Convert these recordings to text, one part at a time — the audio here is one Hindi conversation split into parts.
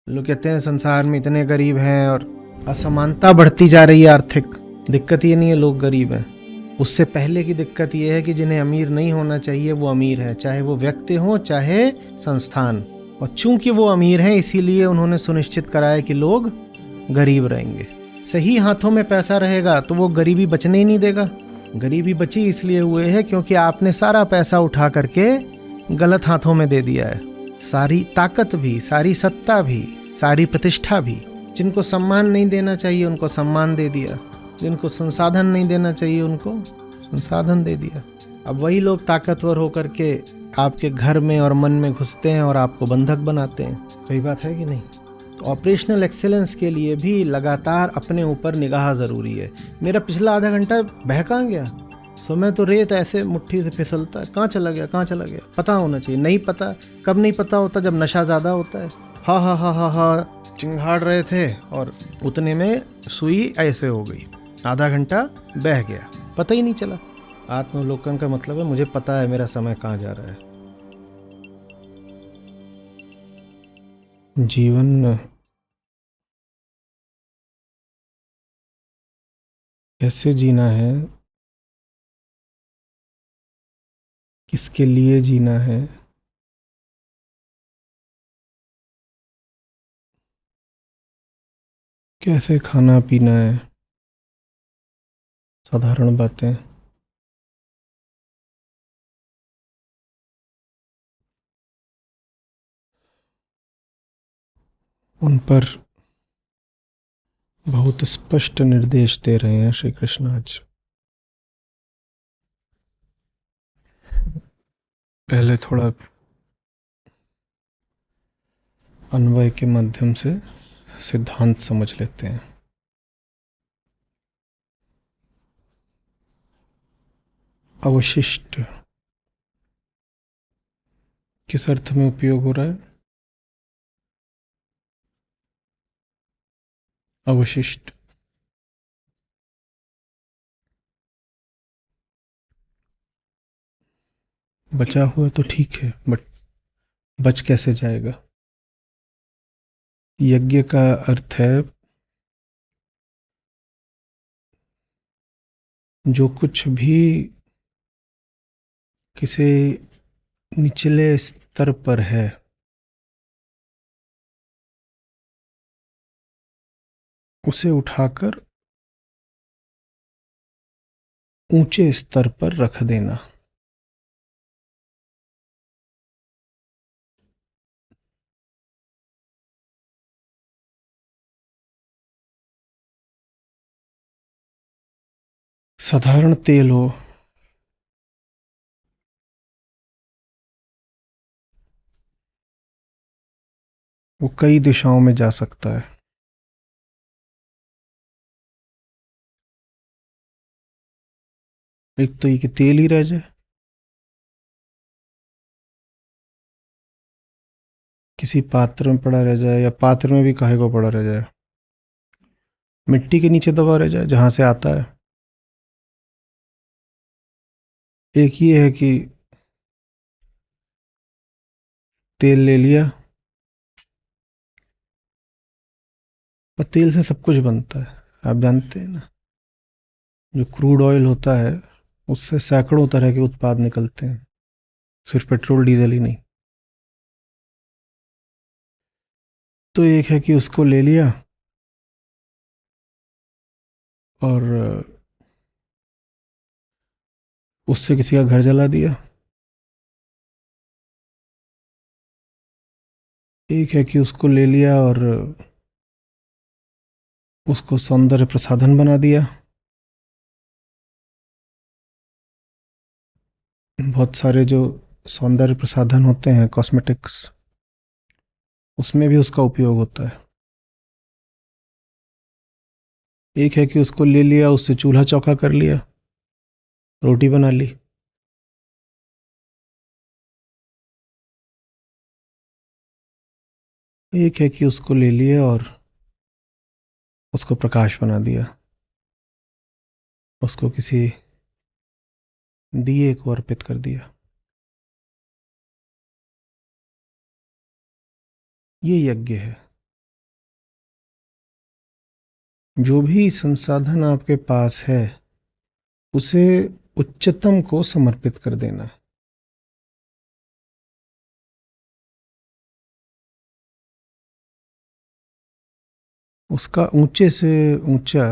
लोग कहते हैं संसार में इतने गरीब हैं और असमानता बढ़ती जा रही है आर्थिक। दिक्कत ये नहीं है लोग गरीब हैं, उससे पहले की दिक्कत ये है कि जिन्हें अमीर नहीं होना चाहिए वो अमीर है, चाहे वो व्यक्ति हो चाहे संस्थान। और चूंकि वो अमीर हैं इसीलिए उन्होंने सुनिश्चित कराया कि लोग गरीब रहेंगे। सही हाथों में पैसा रहेगा तो वो गरीबी बचने ही नहीं देगा। गरीबी बची इसलिए हुए है क्योंकि आपने सारा पैसा उठा करके गलत हाथों में दे दिया है। सारी ताकत भी, सारी सत्ता भी, सारी प्रतिष्ठा भी। जिनको सम्मान नहीं देना चाहिए उनको सम्मान दे दिया, जिनको संसाधन नहीं देना चाहिए उनको संसाधन दे दिया। अब वही लोग ताकतवर होकर के आपके घर में और मन में घुसते हैं और आपको बंधक बनाते हैं। सही बात है कि नहीं? तो ऑपरेशनल एक्सेलेंस के लिए भी लगातार अपने ऊपर निगाह ज़रूरी है। मेरा पिछला आधा घंटा बह कहाँ गया? समय तो रेत ऐसे मुट्ठी से फिसलता है, कहाँ चला गया, कहाँ चला गया, पता होना चाहिए। नहीं पता, कब नहीं पता होता? जब नशा ज़्यादा होता है। हा हा हा हा हा चिंगाड़ रहे थे और उतने में सुई ऐसे हो गई, आधा घंटा बह गया, पता ही नहीं चला। आत्मलोकन का मतलब है मुझे पता है मेरा समय कहाँ जा रहा है। जीवन कैसे जीना है, किसके लिए जीना है, कैसे खाना पीना है, साधारण बातें। उन पर बहुत स्पष्ट निर्देश दे रहे हैं श्री कृष्ण आज। पहले थोड़ा अन्वय के माध्यम से सिद्धांत समझ लेते हैं। अवशिष्ट किस अर्थ में उपयोग हो रहा है? अवशिष्ट बचा हुआ तो ठीक है, बट बच कैसे जाएगा? यज्ञ का अर्थ है जो कुछ भी किसी निचले स्तर पर है उसे उठाकर ऊंचे स्तर पर रख देना। साधारण तेल हो, वो कई दिशाओं में जा सकता है। एक तो ये कि तेल ही रह जाए, किसी पात्र में पड़ा रह जाए, या पात्र में भी काहे को पड़ा रह जाए, मिट्टी के नीचे दबा रह जाए जहां से आता है। एक ये है कि तेल ले लिया, और तेल से सब कुछ बनता है, आप जानते हैं ना। जो क्रूड ऑयल होता है उससे सैकड़ों तरह के उत्पाद निकलते हैं, सिर्फ पेट्रोल डीजल ही नहीं। तो एक है कि उसको ले लिया और उससे किसी का घर जला दिया। एक है कि उसको ले लिया और उसको सौंदर्य प्रसाधन बना दिया। बहुत सारे जो सौंदर्य प्रसाधन होते हैं, कॉस्मेटिक्स, उसमें भी उसका उपयोग होता है। एक है कि उसको ले लिया, उससे चूल्हा चौका कर लिया, रोटी बना ली। एक है कि उसको ले लिया और उसको प्रकाश बना दिया, उसको किसी दिए को अर्पित कर दिया। ये यज्ञ है। जो भी संसाधन आपके पास है उसे उच्चतम को समर्पित कर देना। उसका ऊंचे से ऊंचा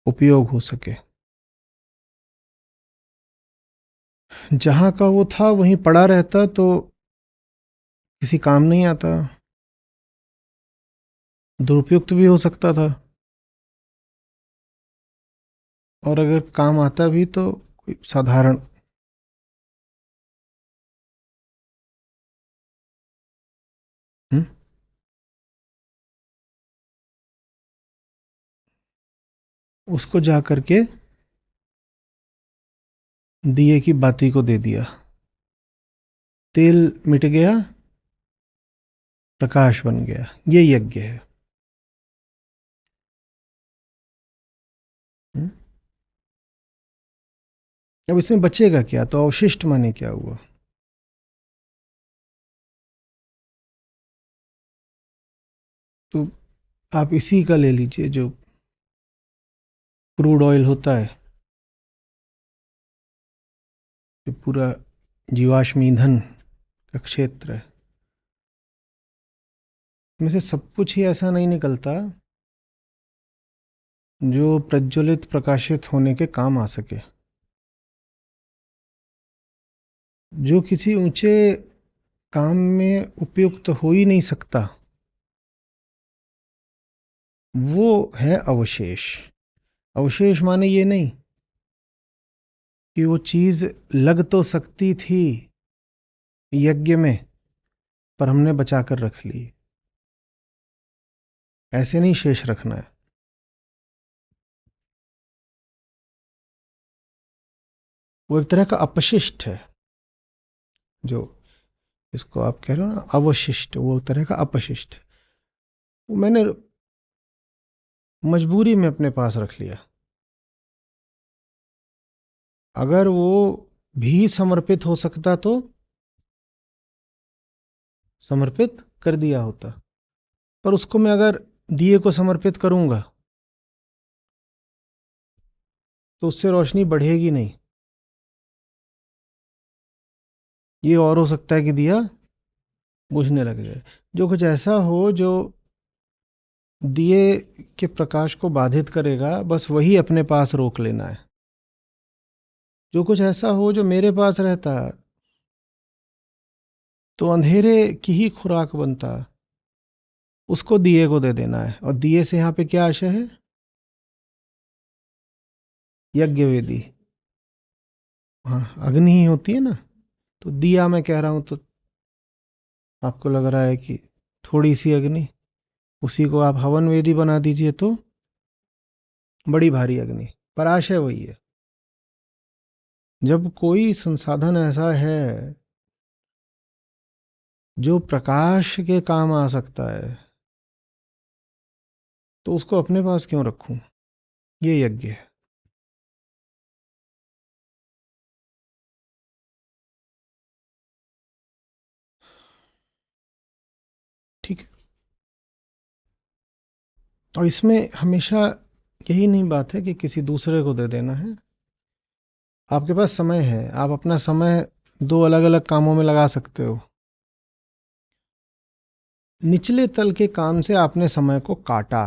उपयोग हो सके। जहां का वो था वहीं पड़ा रहता तो किसी काम नहीं आता, दुरुपयुक्त भी हो सकता था, और अगर काम आता भी तो कोई साधारण। हम्म? उसको जा करके दिए की बाती को दे दिया, तेल मिट गया, प्रकाश बन गया। ये यज्ञ है। हम्म? अब इसमें बचेगा क्या? तो अवशिष्ट माने क्या हुआ? तो आप इसी का ले लीजिए, जो क्रूड ऑयल होता है, जो पूरा जीवाश्म ईंधन का क्षेत्र है, में से सब कुछ ही ऐसा नहीं निकलता जो प्रज्वलित प्रकाशित होने के काम आ सके। जो किसी ऊंचे काम में उपयुक्त हो ही नहीं सकता, वो है अवशेष। अवशेष माने ये नहीं कि वो चीज लग तो सकती थी यज्ञ में, पर हमने बचा कर रख ली। ऐसे नहीं शेष रखना है। वो एक तरह का अपशिष्ट है। जो इसको आप कह रहे हो ना अवशिष्ट, वो एक तरह का अपशिष्ट है। वो मैंने मजबूरी में अपने पास रख लिया। अगर वो भी समर्पित हो सकता तो समर्पित कर दिया होता, पर उसको मैं अगर दिए को समर्पित करूंगा तो उससे रोशनी बढ़ेगी नहीं। ये और हो सकता है कि दिया बुझने लग जाए। जो कुछ ऐसा हो जो दिए के प्रकाश को बाधित करेगा, बस वही अपने पास रोक लेना है। जो कुछ ऐसा हो जो मेरे पास रहता तो अंधेरे की ही खुराक बनता, उसको दिए को दे देना है। और दिए से यहाँ पे क्या आशय है? यज्ञ वेदी। हाँ, अग्नि ही होती है ना। तो दिया मैं कह रहा हूं तो आपको लग रहा है कि थोड़ी सी अग्नि, उसी को आप हवन वेदी बना दीजिए तो बड़ी भारी अग्नि। पर आशय वही है। जब कोई संसाधन ऐसा है जो प्रकाश के काम आ सकता है, तो उसको अपने पास क्यों रखूं? ये यज्ञ है। ठीक है। और इसमें हमेशा यही नहीं बात है कि किसी दूसरे को दे देना है। आपके पास समय है, आप अपना समय दो अलग अलग कामों में लगा सकते हो। निचले तल के काम से आपने समय को काटा।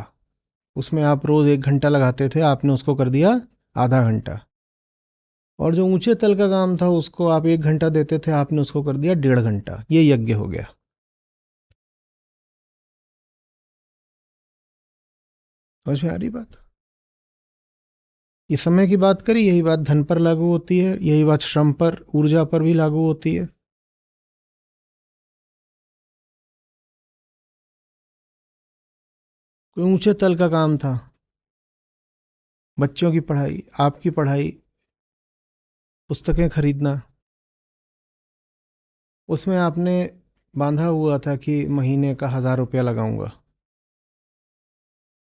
उसमें आप रोज 1 घंटा लगाते थे, आपने उसको कर दिया आधा घंटा। और जो ऊंचे तल का काम था उसको आप 1 घंटा देते थे, आपने उसको कर दिया 1.5 घंटा। ये यज्ञ हो गया। समझ में आ रही बात? ये समय की बात करी, यही बात धन पर लागू होती है, यही बात श्रम पर, ऊर्जा पर भी लागू होती है। कोई ऊंचे तल का काम था, बच्चों की पढ़ाई, आपकी पढ़ाई, पुस्तकें खरीदना, उसमें आपने बांधा हुआ था कि महीने का 1,000 रुपया लगाऊंगा।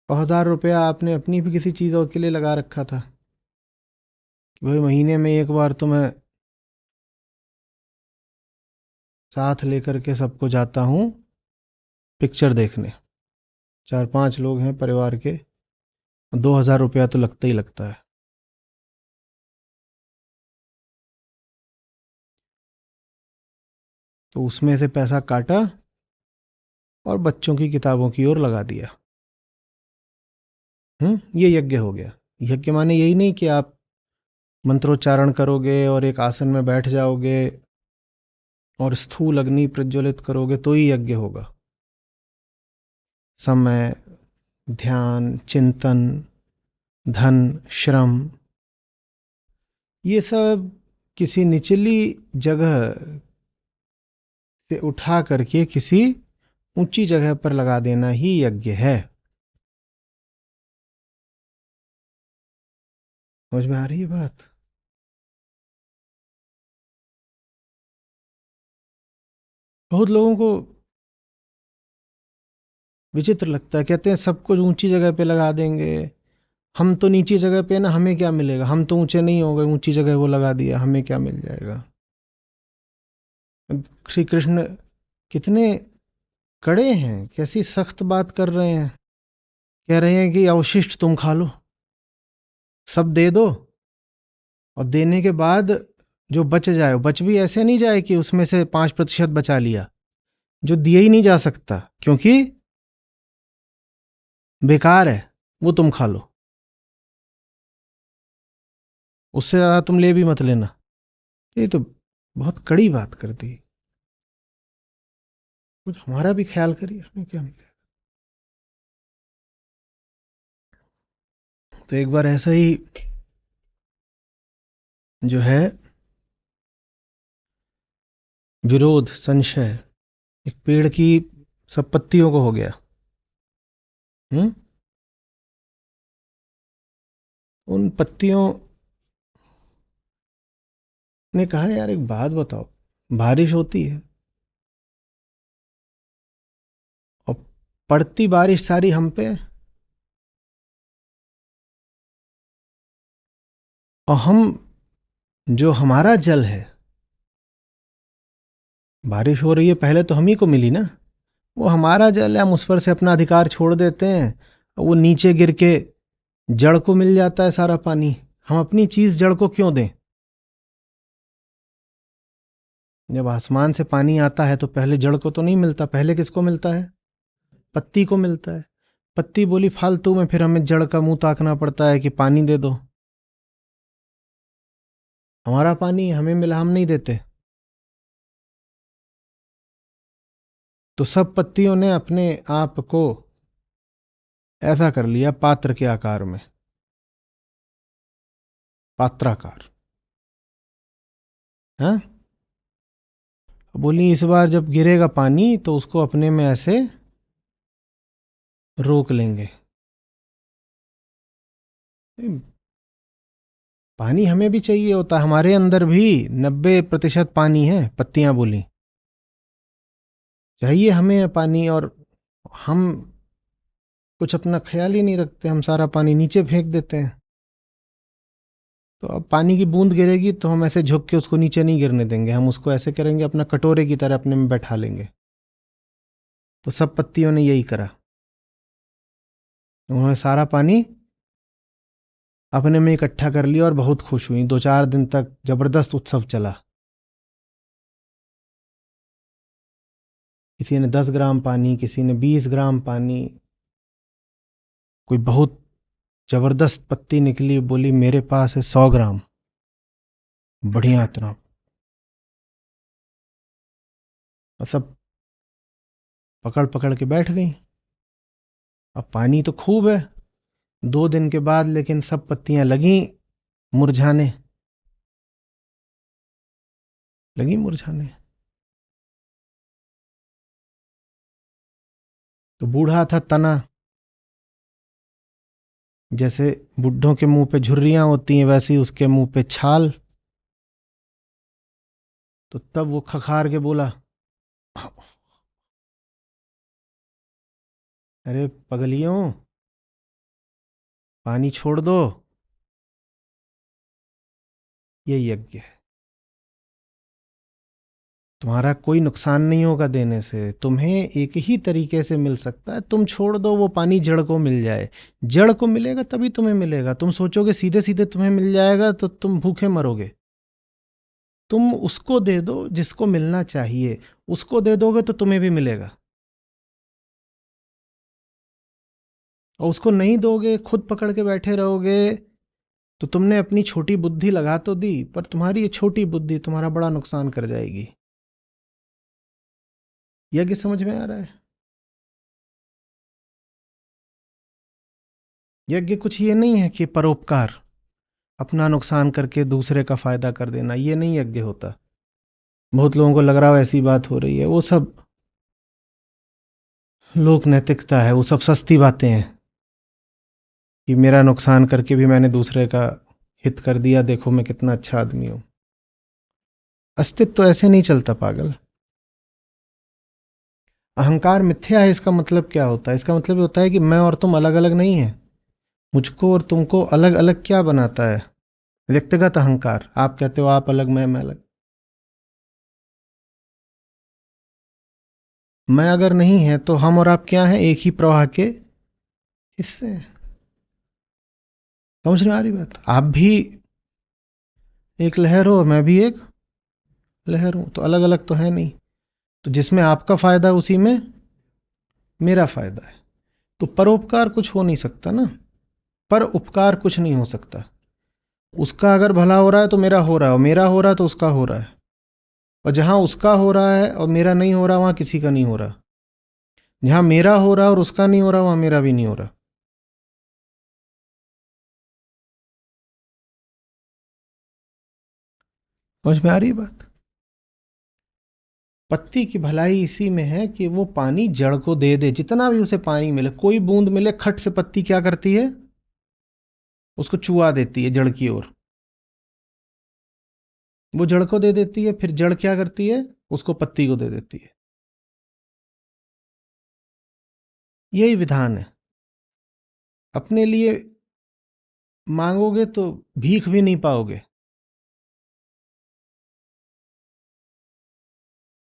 और 1,000 रुपया आपने अपनी भी किसी चीज़ और के लिए लगा रखा था कि भाई महीने में एक बार तो मैं साथ लेकर के सबको जाता हूँ पिक्चर देखने। 4-5 लोग हैं परिवार के, 2,000 रुपया तो लगता ही लगता है। तो उसमें से पैसा काटा और बच्चों की किताबों की ओर लगा दिया। ये यज्ञ हो गया। यज्ञ माने यही नहीं कि आप मंत्रोच्चारण करोगे और एक आसन में बैठ जाओगे और स्थूल अग्नि प्रज्वलित करोगे तो ही यज्ञ होगा। समय, ध्यान, चिंतन, धन, श्रम, ये सब किसी निचली जगह से उठा करके किसी ऊंची जगह पर लगा देना ही यज्ञ है। समझ में आ रही है बात? बहुत लोगों को विचित्र लगता है, कहते हैं सब कुछ ऊंची जगह पे लगा देंगे, हम तो नीची जगह पे ना, हमें क्या मिलेगा, हम तो ऊंचे नहीं हो गए, ऊंची जगह वो लगा दिया, हमें क्या मिल जाएगा। श्री कृष्ण कितने कड़े हैं, कैसी सख्त बात कर रहे हैं। कह रहे हैं कि अवशिष्ट तुम खा लो, सब दे दो, और देने के बाद जो बच जाए, बच भी ऐसे नहीं जाए कि उसमें से 5% बचा लिया, जो दिए ही नहीं जा सकता क्योंकि बेकार है, वो तुम खा लो, उससे ज्यादा तुम ले भी मत लेना। ये तो बहुत कड़ी बात कर दी। कुछ हमारा भी ख्याल करिए, हमें क्या मिलेगा। तो एक बार ऐसा ही जो है विरोध, संशय एक पेड़ की सब पत्तियों को हो गया। हम्म उन पत्तियों ने कहा, यार एक बात बताओ, बारिश होती है और पड़ती बारिश सारी हम पे, और हम जो हमारा जल है, बारिश हो रही है पहले तो हम ही को मिली ना, वो हमारा जल है, हम उस पर से अपना अधिकार छोड़ देते हैं, वो नीचे गिर के जड़ को मिल जाता है सारा पानी। हम अपनी चीज जड़ को क्यों दें? जब आसमान से पानी आता है तो पहले जड़ को तो नहीं मिलता, पहले किसको मिलता है? पत्ती को मिलता है। पत्ती बोली फालतू में, फिर हमें जड़ का मुंह ताकना पड़ता है कि पानी दे दो। हमारा पानी हमें मिला, हम नहीं देते। तो सब पत्तियों ने अपने आप को ऐसा कर लिया पात्र के आकार में, पात्राकार। हाँ, बोली इस बार जब गिरेगा पानी तो उसको अपने में ऐसे रोक लेंगे। पानी हमें भी चाहिए होता है, हमारे अंदर भी 90% पानी है, पत्तियां बोली चाहिए हमें पानी, और हम कुछ अपना ख्याल ही नहीं रखते, हम सारा पानी नीचे फेंक देते हैं। तो अब पानी की बूंद गिरेगी तो हम ऐसे झुक के उसको नीचे नहीं गिरने देंगे, हम उसको ऐसे करेंगे, अपना कटोरे की तरह अपने में बैठा लेंगे। तो सब पत्तियों ने यही करा, उन्होंने सारा पानी अपने में इकट्ठा कर लिया और बहुत खुश हुई। 2-4 दिन तक जबरदस्त उत्सव चला। किसी ने 10 ग्राम पानी, किसी ने 20 ग्राम पानी, कोई बहुत जबरदस्त पत्ती निकली, बोली मेरे पास है 100 ग्राम, बढ़िया इतना। और सब पकड़ पकड़ के बैठ गई। अब पानी तो खूब है। 2 दिन के बाद लेकिन सब पत्तियां मुरझाने मुरझाने। तो बूढ़ा था तना, जैसे बुड्ढों के मुंह पे झुर्रियां होती हैं वैसी उसके मुंह पे छाल। तो तब वो खखार के बोला, अरे पगलियों, पानी छोड़ दो, ये यज्ञ है। तुम्हारा कोई नुकसान नहीं होगा देने से, तुम्हें एक ही तरीके से मिल सकता है, तुम छोड़ दो वो पानी जड़ को मिल जाए। जड़ को मिलेगा तभी तुम्हें मिलेगा। तुम सोचोगे सीधे सीधे तुम्हें मिल जाएगा तो तुम भूखे मरोगे। तुम उसको दे दो जिसको मिलना चाहिए, उसको दे दोगे तो तुम्हें भी मिलेगा। और उसको नहीं दोगे, खुद पकड़ के बैठे रहोगे, तो तुमने अपनी छोटी बुद्धि लगा तो दी, पर तुम्हारी ये छोटी बुद्धि तुम्हारा बड़ा नुकसान कर जाएगी। यज्ञ समझ में आ रहा है? यज्ञ कुछ ये नहीं है कि परोपकार, अपना नुकसान करके दूसरे का फायदा कर देना, ये नहीं यज्ञ होता। बहुत लोगों को लग रहा हो ऐसी बात हो रही है, वो सब लोक नैतिकता है, वो सब सस्ती बातें हैं कि मेरा नुकसान करके भी मैंने दूसरे का हित कर दिया, देखो मैं कितना अच्छा आदमी हूं। अस्तित्व तो ऐसे नहीं चलता पागल। अहंकार मिथ्या है, इसका मतलब क्या होता है? इसका मतलब ये होता है कि मैं और तुम अलग अलग नहीं है। मुझको और तुमको अलग अलग क्या बनाता है? व्यक्तिगत अहंकार। आप कहते हो आप अलग, मैं अलग। मैं अगर नहीं है तो हम और आप क्या हैं? एक ही प्रवाह के हिस्से हैं। समझ में आ रही बात? आप भी एक लहर हो, मैं भी एक लहर हूं, तो अलग अलग तो है नहीं। तो जिसमें आपका फायदा उसी में मेरा फायदा है। तो परोपकार कुछ हो नहीं सकता ना। पर उपकार कुछ नहीं हो सकता। उसका अगर भला हो रहा है तो मेरा हो रहा है, और मेरा हो रहा है तो उसका हो रहा है। और जहां उसका हो रहा है और मेरा नहीं हो रहा, वहां किसी का नहीं हो रहा। जहां मेरा हो रहा है और उसका नहीं हो रहा, वहां मेरा भी नहीं हो रहा। समझ में आ रही है बात? पत्ती की भलाई इसी में है कि वो पानी जड़ को दे दे, जितना भी उसे पानी मिले, कोई बूंद मिले, खट से पत्ती क्या करती है? उसको चुआ देती है जड़ की ओर। वो जड़ को दे देती है, फिर जड़ क्या करती है? उसको पत्ती को दे देती है। यही विधान है। अपने लिए मांगोगे तो भीख भी नहीं पाओगे।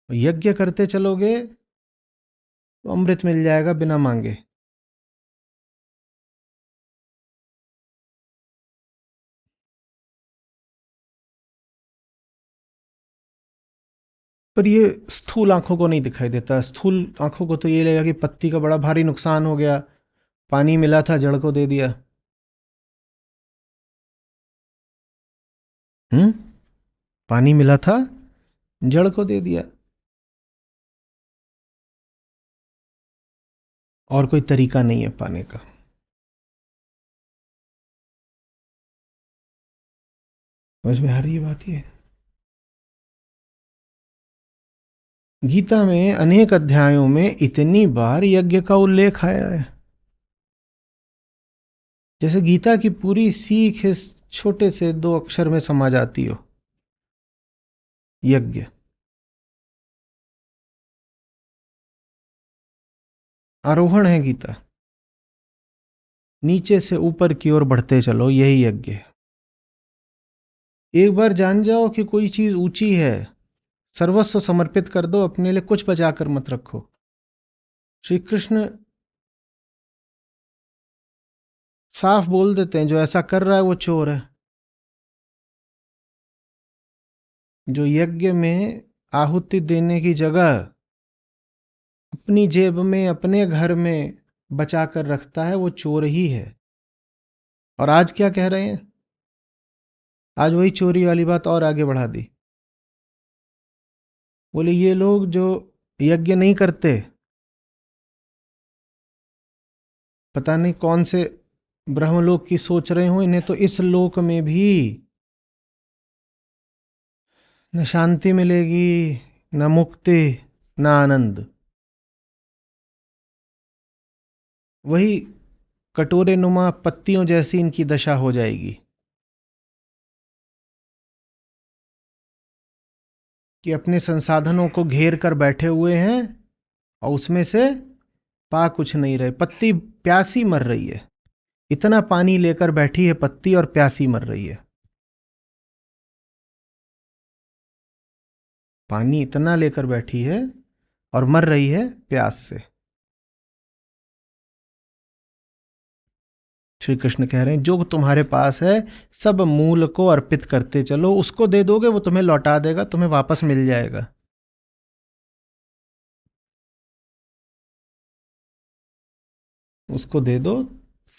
यज्ञ करते चलोगे तो अमृत मिल जाएगा बिना मांगे। पर ये स्थूल आंखों को नहीं दिखाई देता। स्थूल आंखों को तो ये लगेगा कि पत्ती का बड़ा भारी नुकसान हो गया, पानी मिला था जड़ को दे दिया। हम्म। पानी मिला था, जड़ को दे दिया। और कोई तरीका नहीं है पाने का। समझ में आ रही है बात? ये गीता में अनेक अध्यायों में इतनी बार यज्ञ का उल्लेख आया है, जैसे गीता की पूरी सीख इस छोटे से दो अक्षर में समा जाती हो। यज्ञ। आरोहण है गीता, नीचे से ऊपर की ओर बढ़ते चलो, यही यज्ञ है। एक बार जान जाओ कि कोई चीज ऊंची है, सर्वस्व समर्पित कर दो, अपने लिए कुछ बचा कर मत रखो। श्री कृष्ण साफ बोल देते हैं, जो ऐसा कर रहा है वो चोर है। जो यज्ञ में आहुति देने की जगह अपनी जेब में, अपने घर में बचा कर रखता है, वो चोर ही है। और आज क्या कह रहे हैं? आज वही चोरी वाली बात और आगे बढ़ा दी। बोले ये लोग जो यज्ञ नहीं करते, पता नहीं कौन से ब्रह्मलोक की सोच रहे हो, इन्हें तो इस लोक में भी न शांति मिलेगी, न मुक्ति, न आनंद। वही कटोरे नुमा पत्तियों जैसी इनकी दशा हो जाएगी कि अपने संसाधनों को घेर कर बैठे हुए हैं और उसमें से पा कुछ नहीं रहे। पत्ती प्यासी मर रही है, इतना पानी लेकर बैठी है पत्ती और प्यासी मर रही है। पानी इतना लेकर बैठी है और मर रही है प्यास से। श्री कृष्ण कह रहे हैं जो तुम्हारे पास है सब मूल को अर्पित करते चलो, उसको दे दोगे वो तुम्हें लौटा देगा, तुम्हें वापस मिल जाएगा। उसको दे दो,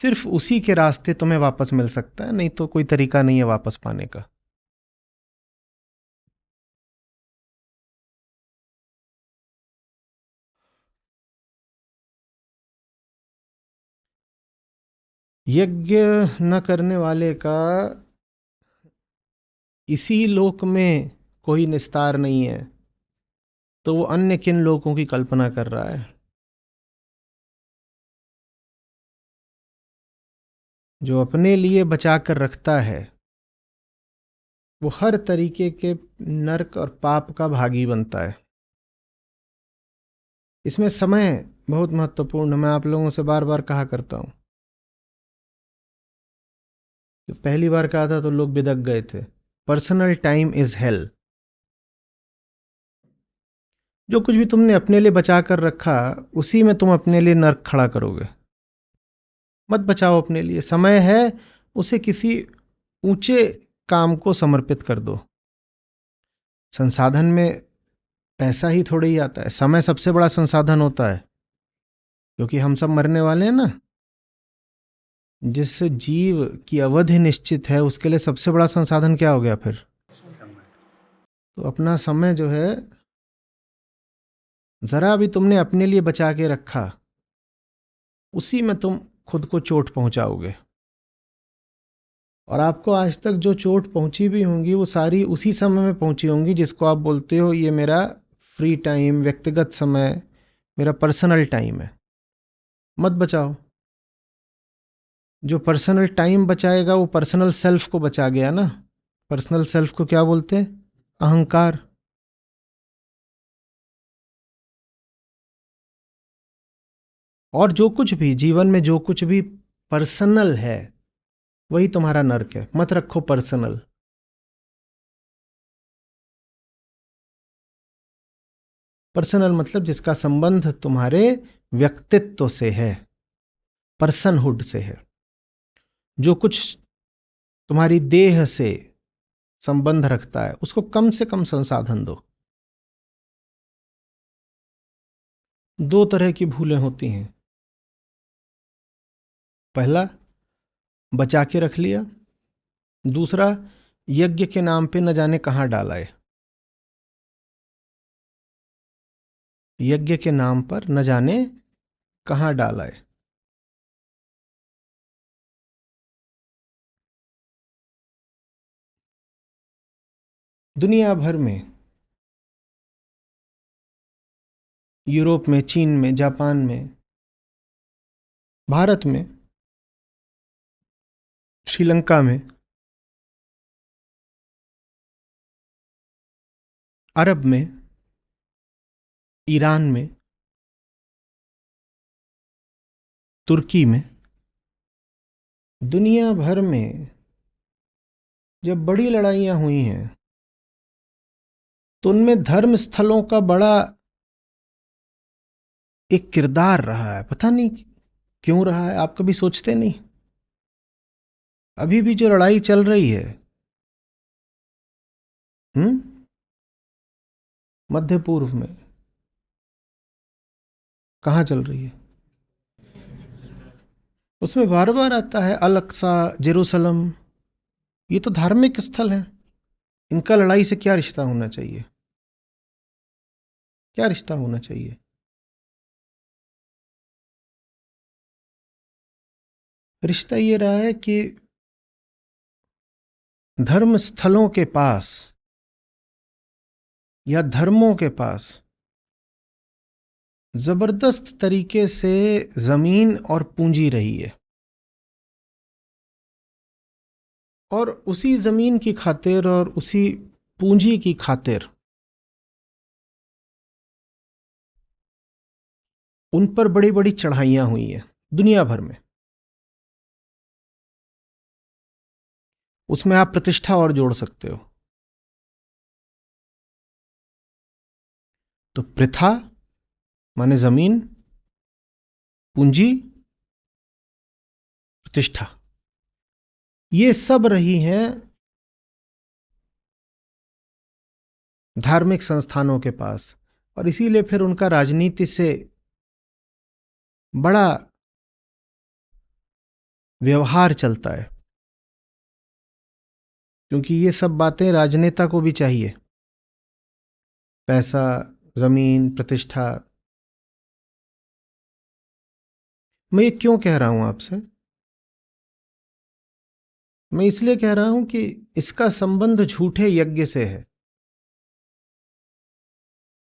सिर्फ उसी के रास्ते तुम्हें वापस मिल सकता है, नहीं तो कोई तरीका नहीं है वापस पाने का। यज्ञ न करने वाले का इसी लोक में कोई निस्तार नहीं है, तो वो अन्य किन लोकों की कल्पना कर रहा है। जो अपने लिए बचा कर रखता है वो हर तरीके के नरक और पाप का भागी बनता है। इसमें समय बहुत महत्वपूर्ण, मैं आप लोगों से बार बार कहा करता हूं। तो पहली बार कहा था तो लोग बिदक गए थे। Personal time is hello. जो कुछ भी तुमने अपने लिए बचा कर रखा उसी में तुम अपने लिए नर्क खड़ा करोगे। मत बचाओ अपने लिए, समय है उसे किसी ऊंचे काम को समर्पित कर दो। संसाधन में पैसा ही थोड़ा ही आता है, समय सबसे बड़ा संसाधन होता है, क्योंकि हम सब मरने वाले हैं ना। जिस जीव की अवधि निश्चित है उसके लिए सबसे बड़ा संसाधन क्या हो गया फिर? तो अपना समय जो है जरा भी तुमने अपने लिए बचा के रखा उसी में तुम खुद को चोट पहुंचाओगे। और आपको आज तक जो चोट पहुंची भी होंगी वो सारी उसी समय में पहुंची होंगी जिसको आप बोलते हो ये मेरा फ्री टाइम, व्यक्तिगत समय, मेरा पर्सनल टाइम है। मत बचाओ। जो पर्सनल टाइम बचाएगा वो पर्सनल सेल्फ को बचा गया ना। पर्सनल सेल्फ को क्या बोलते हैं? अहंकार। और जो कुछ भी जीवन में जो कुछ भी पर्सनल है वही तुम्हारा नर्क है। मत रखो पर्सनल। पर्सनल मतलब जिसका संबंध तुम्हारे व्यक्तित्व से है, पर्सनहुड से है। जो कुछ तुम्हारी देह से संबंध रखता है उसको कम से कम संसाधन दो। दो तरह की भूलें होती हैं। पहला, बचा के रख लिया। दूसरा, यज्ञ के नाम पे न जाने कहां डाला है। यज्ञ के नाम पर न जाने कहां डाला है। दुनिया भर में, यूरोप में, चीन में, जापान में, भारत में, श्रीलंका में, अरब में, ईरान में, तुर्की में, दुनिया भर में जब बड़ी लड़ाइयां हुई हैं तो उनमें धर्म स्थलों का बड़ा एक किरदार रहा है। पता नहीं क्यों रहा है, आप कभी सोचते नहीं? अभी भी जो लड़ाई चल रही है हम्म मध्य पूर्व में, कहाँ चल रही है? उसमें बार बार आता है अल अक्सा, जेरूसलम। ये तो धार्मिक स्थल है। इनका लड़ाई से क्या रिश्ता होना चाहिए? क्या रिश्ता होना चाहिए? रिश्ता ये रहा है कि धर्म स्थलों के पास या धर्मों के पास जबरदस्त तरीके से जमीन और पूंजी रही है, और उसी जमीन की खातिर और उसी पूंजी की खातिर उन पर बड़ी बड़ी चढ़ाइयां हुई हैं दुनिया भर में। उसमें आप प्रतिष्ठा और जोड़ सकते हो। तो प्रथा माने जमीन, पूंजी, प्रतिष्ठा, ये सब रही हैं धार्मिक संस्थानों के पास। और इसीलिए फिर उनका राजनीति से बड़ा व्यवहार चलता है, क्योंकि ये सब बातें राजनेता को भी चाहिए। पैसा, जमीन, प्रतिष्ठा। मैं ये क्यों कह रहा हूं आपसे? मैं इसलिए कह रहा हूं कि इसका संबंध झूठे यज्ञ से है।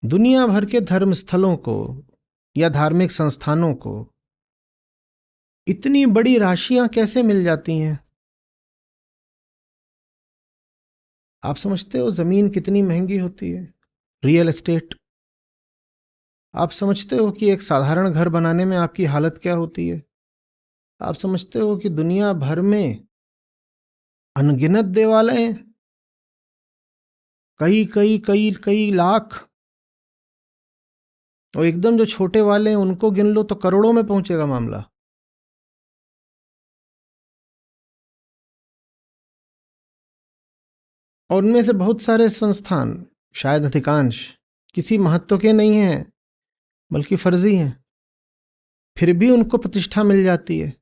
दुनिया भर के धर्म स्थलों को या धार्मिक संस्थानों को इतनी बड़ी राशियां कैसे मिल जाती हैं? आप समझते हो जमीन कितनी महंगी होती है, रियल एस्टेट? आप समझते हो कि एक साधारण घर बनाने में आपकी हालत क्या होती है? आप समझते हो कि दुनिया भर में अनगिनत देवालय हैं, कई कई कई कई लाख, और एकदम जो छोटे वाले हैं उनको गिन लो तो करोड़ों में पहुंचेगा मामला। और उनमें से बहुत सारे संस्थान, शायद अधिकांश, किसी महत्व के नहीं हैं बल्कि फर्जी हैं, फिर भी उनको प्रतिष्ठा मिल जाती है।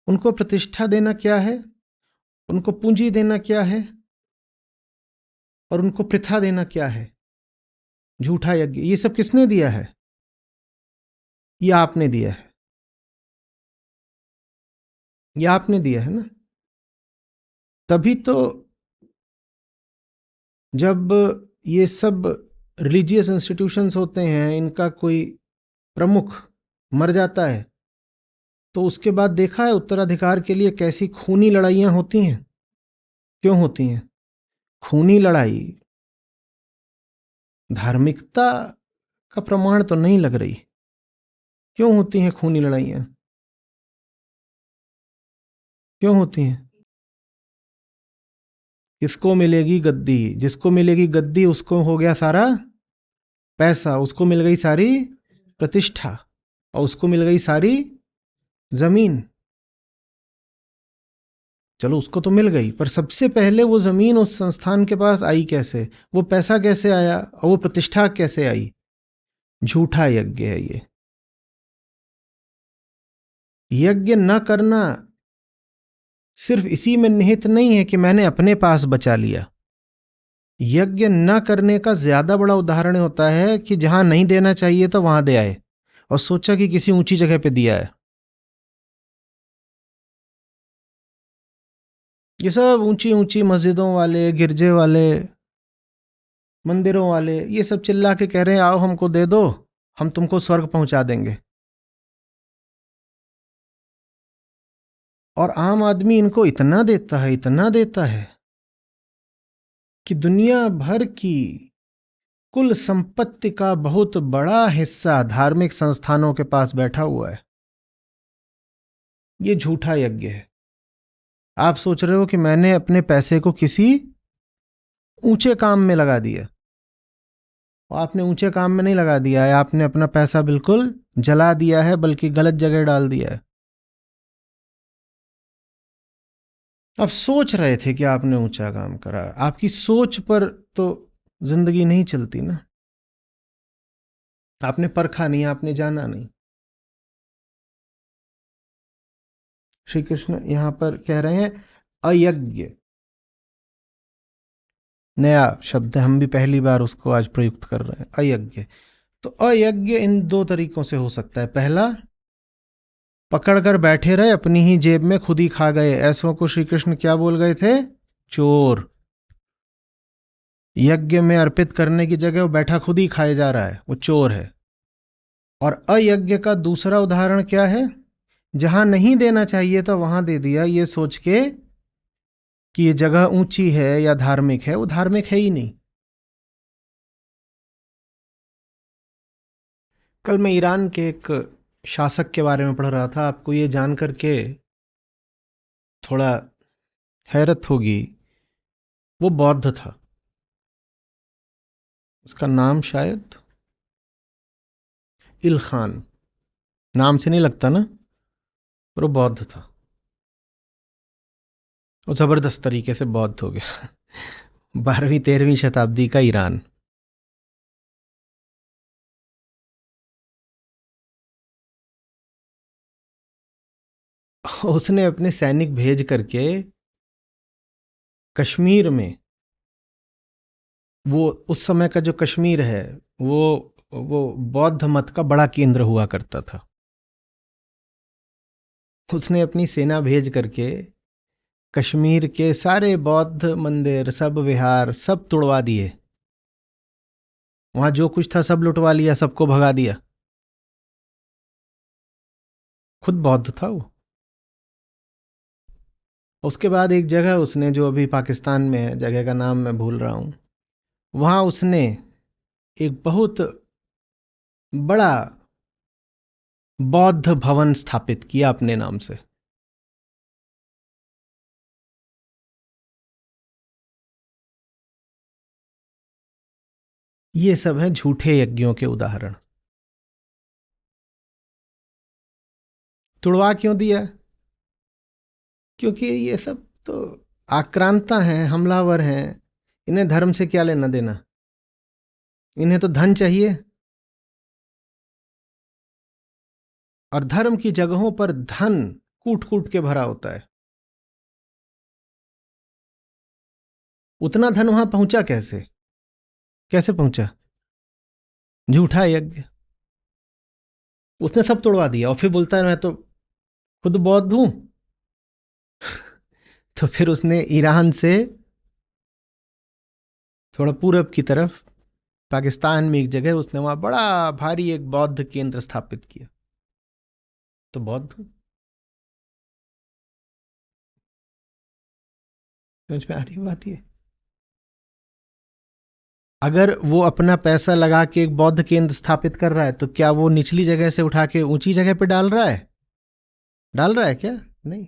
उनको प्रतिष्ठा देना क्या है, उनको पूंजी देना क्या है, और उनको प्रथा देना क्या है? झूठा यज्ञ। ये सब किसने दिया है? ये आपने दिया है। ये आपने दिया है ना। तभी तो जब ये सब रिलीजियस इंस्टीट्यूशंस होते हैं, इनका कोई प्रमुख मर जाता है तो उसके बाद देखा है उत्तराधिकार के लिए कैसी खूनी लड़ाइयां होती हैं। क्यों होती हैं? खूनी लड़ाई धार्मिकता का प्रमाण तो नहीं लग रही। क्यों होती हैं खूनी लड़ाइयां? क्यों होती हैं? किसको मिलेगी गद्दी? जिसको मिलेगी गद्दी उसको हो गया सारा पैसा, उसको मिल गई सारी प्रतिष्ठा, और उसको मिल गई सारी जमीन। चलो उसको तो मिल गई, पर सबसे पहले वो जमीन उस संस्थान के पास आई कैसे? वो पैसा कैसे आया? और वो प्रतिष्ठा कैसे आई? झूठा यज्ञ है ये। यज्ञ न करना सिर्फ इसी में निहित नहीं है कि मैंने अपने पास बचा लिया। यज्ञ न करने का ज्यादा बड़ा उदाहरण होता है कि जहां नहीं देना चाहिए था वहां दे आए और सोचा कि किसी ऊंची जगह पे दिया है। ये सब ऊंची ऊंची मस्जिदों वाले, गिरजे वाले, मंदिरों वाले ये सब चिल्ला के कह रहे हैं आओ हमको दे दो, हम तुमको स्वर्ग पहुंचा देंगे। और आम आदमी इनको इतना देता है, इतना देता है कि दुनिया भर की कुल संपत्ति का बहुत बड़ा हिस्सा धार्मिक संस्थानों के पास बैठा हुआ है। ये झूठा यज्ञ है। आप सोच रहे हो कि मैंने अपने पैसे को किसी ऊंचे काम में लगा दिया। और आपने ऊंचे काम में नहीं लगा दिया है, आपने अपना पैसा बिल्कुल जला दिया है, बल्कि गलत जगह डाल दिया है। आप सोच रहे थे कि आपने ऊंचा काम करा, आपकी सोच पर तो जिंदगी नहीं चलती ना। आपने परखा नहीं, आपने जाना नहीं। श्री कृष्ण यहां पर कह रहे हैं अयज्ञ, नया शब्द है, हम भी पहली बार उसको आज प्रयुक्त कर रहे हैं, अयज्ञ। तो अयज्ञ इन दो तरीकों से हो सकता है। पहला, पकड़ कर बैठे रहे, अपनी ही जेब में खुद ही खा गए। ऐसों को श्री कृष्ण क्या बोल गए थे? चोर। यज्ञ में अर्पित करने की जगह वो बैठा खुद ही खाए जा रहा है, वो चोर है। और अयज्ञ का दूसरा उदाहरण क्या है? जहां नहीं देना चाहिए था वहां दे दिया, ये सोच के कि ये जगह ऊंची है या धार्मिक है। वो धार्मिक है ही नहीं। कल मैं ईरान के एक शासक के बारे में पढ़ रहा था। आपको ये जान करके थोड़ा हैरत होगी, वो बौद्ध था। उसका नाम शायद इल खान, नाम से नहीं लगता ना, पर वो बौद्ध था। वो जबरदस्त तरीके से बौद्ध हो गया। 12वीं 13वीं शताब्दी का ईरान। उसने अपने सैनिक भेज करके कश्मीर में, वो उस समय का जो कश्मीर है, वो बौद्ध मत का बड़ा केंद्र हुआ करता था। उसने अपनी सेना भेज करके कश्मीर के सारे बौद्ध मंदिर, सब विहार, सब तोड़वा दिए। वहां जो कुछ था सब लुटवा लिया, सबको भगा दिया। खुद बौद्ध था वो। उसके बाद एक जगह उसने, जो अभी पाकिस्तान में है, जगह का नाम मैं भूल रहा हूं, वहां उसने एक बहुत बड़ा बौद्ध भवन स्थापित किया अपने नाम से। ये सब हैं झूठे यज्ञों के उदाहरण। तुड़वा क्यों दिया? क्योंकि ये सब तो आक्रांता हैं, हमलावर हैं। इन्हें धर्म से क्या लेना देना? इन्हें तो धन चाहिए, और धर्म की जगहों पर धन कूट कूट के भरा होता है। उतना धन वहां पहुंचा कैसे? कैसे पहुंचा? झूठा यज्ञ। उसने सब तोड़वा दिया और फिर बोलता है मैं तो खुद बौद्ध हूं। तो फिर उसने ईरान से थोड़ा पूरब की तरफ, पाकिस्तान में एक जगह, उसने वहां बड़ा भारी एक बौद्ध केंद्र स्थापित किया। तो बौद्ध हूं। समझ में आ रही बात? ये अगर वो अपना पैसा लगा के एक बौद्ध केंद्र स्थापित कर रहा है, तो क्या वो निचली जगह से उठा के ऊंची जगह पे डाल रहा है? डाल रहा है क्या? नहीं।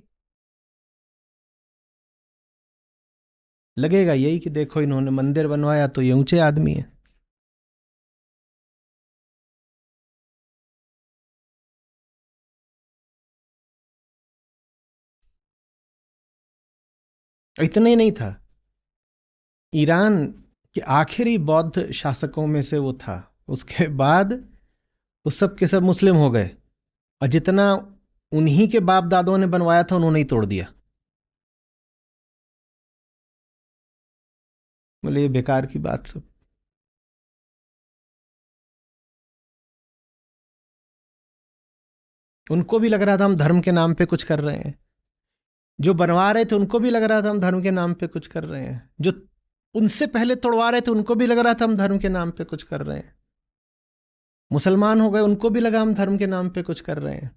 लगेगा यही कि देखो इन्होंने मंदिर बनवाया तो ये ऊंचे आदमी है। इतना ही नहीं था, ईरान के आखिरी बौद्ध शासकों में से वो था। उसके बाद वो सब के सब मुस्लिम हो गए, और जितना उन्हीं के बाप दादों ने बनवाया था उन्होंने ही तोड़ दिया। बोले ये बेकार की बात सब। उनको भी लग रहा था हम धर्म के नाम पे कुछ कर रहे हैं। जो बनवा रहे थे उनको भी लग रहा था हम धर्म के नाम पे कुछ कर रहे हैं। जो उनसे पहले तोड़वा रहे थे उनको भी लग रहा था हम धर्म के नाम पे कुछ कर रहे हैं। मुसलमान हो गए, उनको भी लगा हम धर्म के नाम पे कुछ कर रहे हैं।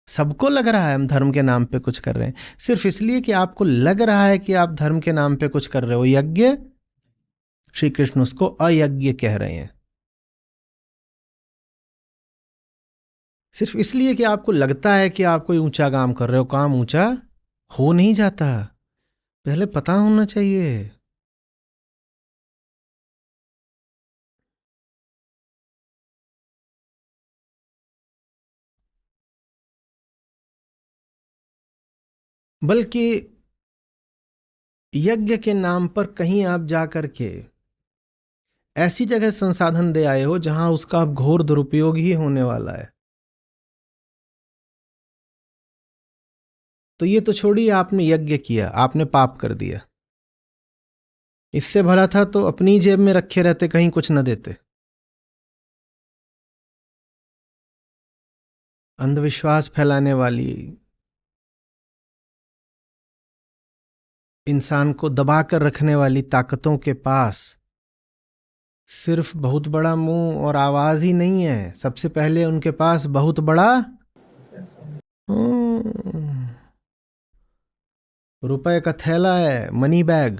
सबको लग रहा है हम धर्म के नाम पे कुछ कर रहे हैं। सिर्फ इसलिए कि आपको लग रहा है कि आप धर्म के नाम पे कुछ कर रहे हो। यज्ञ, श्री कृष्ण उसको अयज्ञ कह रहे हैं। सिर्फ इसलिए कि आपको लगता है कि आप कोई ऊंचा काम कर रहे हो। काम ऊंचा हो नहीं जाता, पहले पता होना चाहिए। बल्कि यज्ञ के नाम पर कहीं आप जा करके ऐसी जगह संसाधन दे आए हो जहां उसका घोर दुरुपयोग ही होने वाला है, तो ये तो छोड़िए, आपने यज्ञ किया, आपने पाप कर दिया। इससे भला था तो अपनी जेब में रखे रहते, कहीं कुछ न देते। अंधविश्वास फैलाने वाली, इंसान को दबाकर रखने वाली ताकतों के पास सिर्फ बहुत बड़ा मुंह और आवाज ही नहीं है, सबसे पहले उनके पास बहुत बड़ा हम्म, रुपए का थैला है, मनी बैग।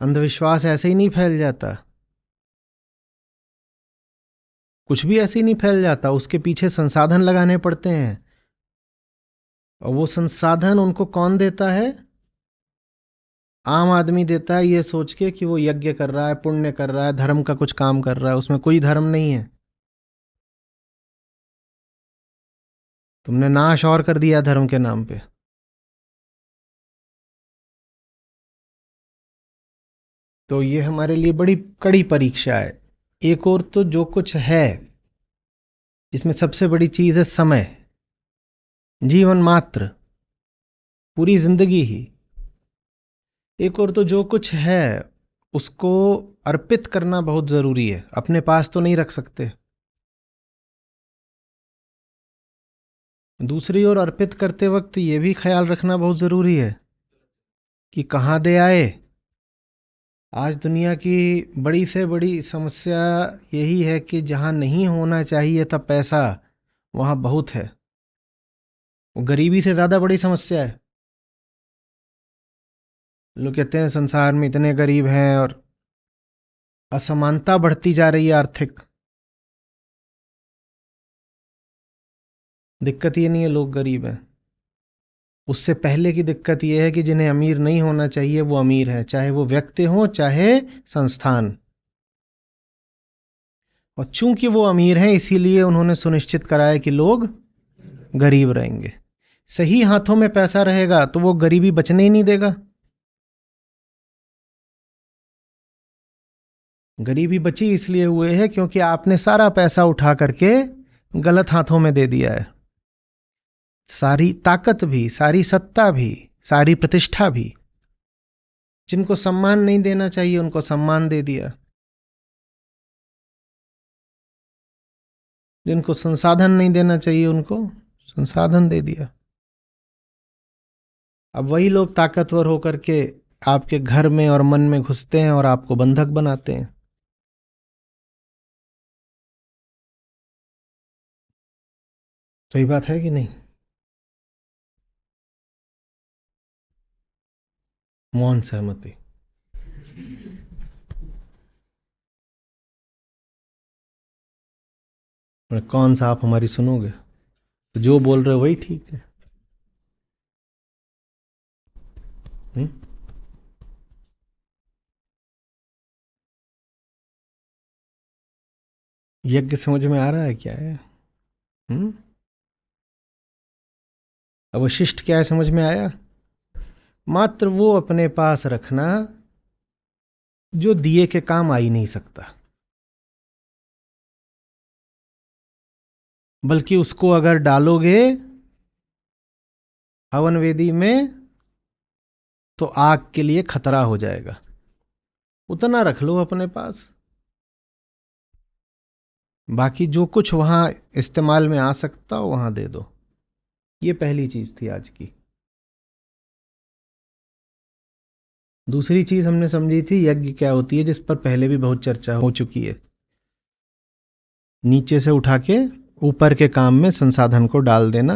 अंधविश्वास ऐसे ही नहीं फैल जाता, कुछ भी ऐसे ही नहीं फैल जाता। उसके पीछे संसाधन लगाने पड़ते हैं, और वो संसाधन उनको कौन देता है? आम आदमी देता है ये सोच के कि वो यज्ञ कर रहा है, पुण्य कर रहा है, धर्म का कुछ काम कर रहा है। उसमें कोई धर्म नहीं है। तुमने नाश और कर दिया धर्म के नाम पे। तो ये हमारे लिए बड़ी कड़ी परीक्षा है। एक और तो जो कुछ है, इसमें सबसे बड़ी चीज है समय, जीवन मात्र, पूरी जिंदगी ही। एक और तो जो कुछ है उसको अर्पित करना बहुत जरूरी है, अपने पास तो नहीं रख सकते। दूसरी ओर अर्पित करते वक्त ये भी ख्याल रखना बहुत जरूरी है कि कहाँ दे आए। आज दुनिया की बड़ी से बड़ी समस्या यही है कि जहाँ नहीं होना चाहिए था पैसा, वहाँ बहुत है। वो गरीबी से ज्यादा बड़ी समस्या है। लोग कहते हैं संसार में इतने गरीब हैं और असमानता बढ़ती जा रही है आर्थिक। दिक्कत ये नहीं है लोग गरीब हैं, उससे पहले की दिक्कत ये है कि जिन्हें अमीर नहीं होना चाहिए वो अमीर है, चाहे वो व्यक्ति हो चाहे संस्थान। और चूंकि वो अमीर हैं इसीलिए उन्होंने सुनिश्चित कराया कि लोग गरीब रहेंगे। सही हाथों में पैसा रहेगा तो वो गरीबी बचने ही नहीं देगा। गरीबी बची इसलिए हुए है क्योंकि आपने सारा पैसा उठा करके गलत हाथों में दे दिया है। सारी ताकत भी, सारी सत्ता भी, सारी प्रतिष्ठा भी। जिनको सम्मान नहीं देना चाहिए उनको सम्मान दे दिया, जिनको संसाधन नहीं देना चाहिए उनको संसाधन दे दिया। अब वही लोग ताकतवर होकर के आपके घर में और मन में घुसते हैं और आपको बंधक बनाते हैं। सही बात है कि नहीं? मौन सहमति। कौन सा आप हमारी सुनोगे? तो जो बोल रहे हो वही ठीक है। हुँ? यज्ञ समझ में आ रहा है क्या है? हुँ? अवशिष्ट क्या है समझ में आया? मात्र वो अपने पास रखना जो दिए के काम आ ही नहीं सकता, बल्कि उसको अगर डालोगे हवन वेदी में तो आग के लिए खतरा हो जाएगा। उतना रख लो अपने पास, बाकी जो कुछ वहां इस्तेमाल में आ सकता हो वहां दे दो। ये पहली चीज थी आज की। दूसरी चीज हमने समझी थी यज्ञ क्या होती है, जिस पर पहले भी बहुत चर्चा हो चुकी है। नीचे से उठा के ऊपर के काम में संसाधन को डाल देना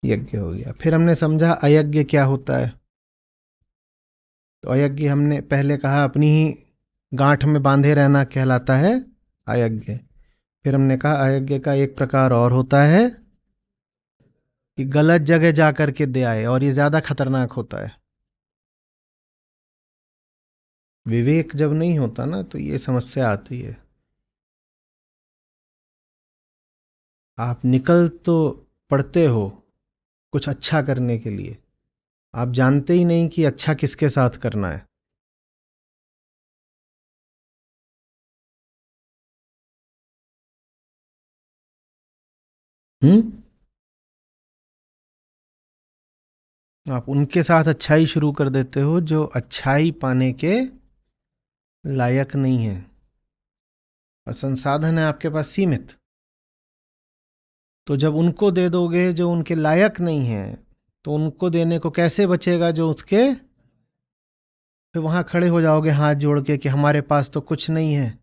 यज्ञ हो गया। फिर हमने समझा अयज्ञ क्या होता है। तो अयज्ञ हमने पहले कहा अपनी ही गांठ में बांधे रहना कहलाता है अयज्ञ। फिर हमने कहा अयज्ञ का एक प्रकार और होता है कि गलत जगह जाकर के दे आए, और ये ज्यादा खतरनाक होता है। विवेक जब नहीं होता ना तो ये समस्या आती है। आप निकल तो पड़ते हो कुछ अच्छा करने के लिए, आप जानते ही नहीं कि अच्छा किसके साथ करना है। हम्म। आप उनके साथ अच्छाई शुरू कर देते हो जो अच्छाई पाने के लायक नहीं है, और संसाधन है आपके पास सीमित। तो जब उनको दे दोगे जो उनके लायक नहीं है, तो उनको देने को कैसे बचेगा जो उसके। फिर वहां खड़े हो जाओगे हाथ जोड़ के कि हमारे पास तो कुछ नहीं है।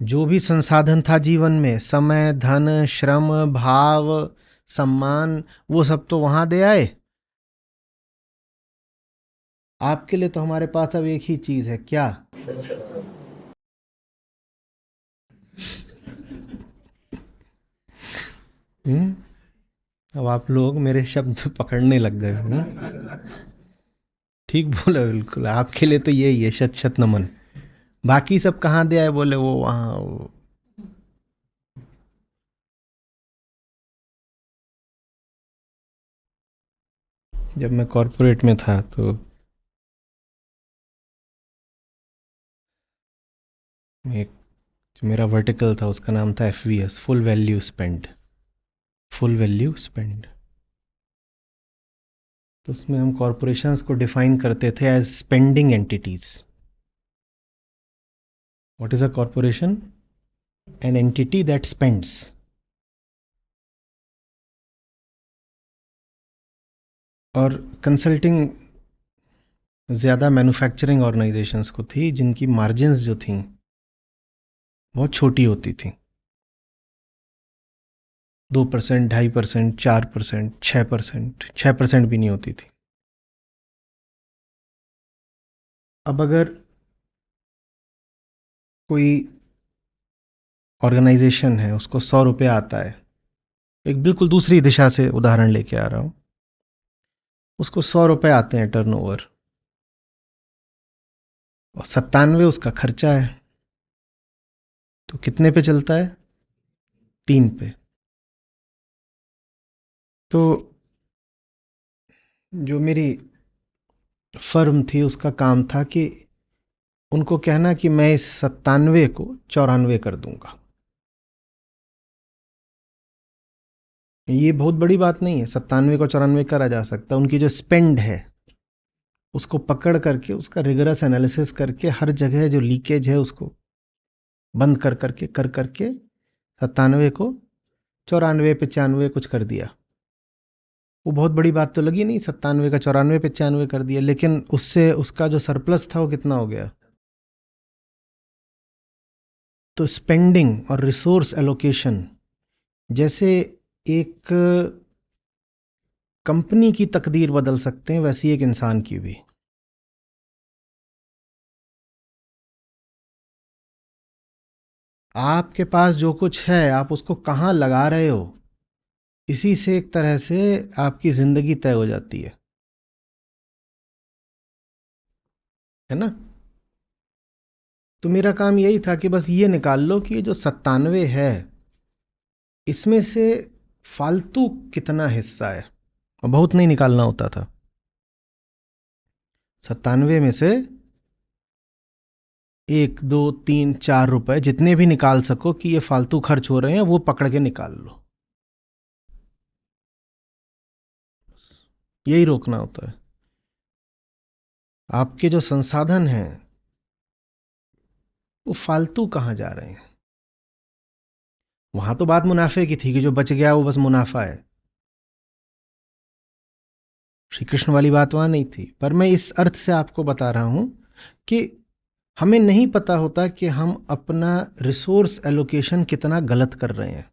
जो भी संसाधन था जीवन में, समय, धन, श्रम, भाव, सम्मान, वो सब तो वहां दे आए। आपके लिए तो हमारे पास अब एक ही चीज है, क्या? हम्म। अब आप लोग मेरे शब्द पकड़ने लग गए हो ना। ठीक बोला, बिल्कुल आपके लिए तो यही है, शत शत नमन। बाकी सब कहाँ दे आए, बोले वो वहाँ वो। जब मैं कॉरपोरेट में था तो एक जो मेरा वर्टिकल था उसका नाम था FVS, full value spend. Full value spend. तो उसमें हम कॉरपोरेशंस को डिफाइन करते थे as spending entities. What is a corporation? An entity that spends. और कंसल्टिंग ज़्यादा मैन्युफैक्चरिंग ऑर्गेनाइजेशंस को थी जिनकी मार्जिन्स जो थी बहुत छोटी होती थी। 2%, 2.5%, 4%, 6%, 6% भी नहीं होती थी। अब अगर कोई ऑर्गेनाइजेशन है, उसको 100 रुपये आता है, एक बिल्कुल दूसरी दिशा से उदाहरण लेके आ रहा हूँ, उसको 100 रुपये आते हैं टर्नओवर, और 97 उसका खर्चा है, तो कितने पे चलता है? 3 पे। तो जो मेरी फर्म थी उसका काम था कि उनको कहना कि मैं इस 97 को 94 कर दूंगा। ये बहुत बड़ी बात नहीं है, 97 को 94 करा जा सकता है। उनकी जो स्पेंड है उसको पकड़ करके, उसका रिगरस एनालिसिस करके, हर जगह जो लीकेज है उसको बंद कर करके 97 को 94 95 कुछ कर दिया। वो बहुत बड़ी बात तो लगी नहीं, 97 का 94 95 कर दिया, लेकिन उससे उसका जो सरप्लस था वो कितना हो गया? तो स्पेंडिंग और रिसोर्स एलोकेशन जैसे एक कंपनी की तकदीर बदल सकते हैं, वैसी एक इंसान की भी। आपके पास जो कुछ है आप उसको कहाँ लगा रहे हो, इसी से एक तरह से आपकी जिंदगी तय हो जाती है ना? तो मेरा काम यही था कि बस ये निकाल लो कि ये जो 97 है इसमें से फालतू कितना हिस्सा है। और बहुत नहीं निकालना होता था। 97 में से 1 2 3 4 रुपए जितने भी निकाल सको कि ये फालतू खर्च हो रहे हैं, वो पकड़ के निकाल लो। यही रोकना होता है। आपके जो संसाधन हैं वो फालतू कहाँ जा रहे हैं। वहां तो बात मुनाफे की थी कि जो बच गया वो बस मुनाफा है। श्री कृष्ण वाली बात वहां नहीं थी। पर मैं इस अर्थ से आपको बता रहा हूं कि हमें नहीं पता होता कि हम अपना रिसोर्स एलोकेशन कितना गलत कर रहे हैं।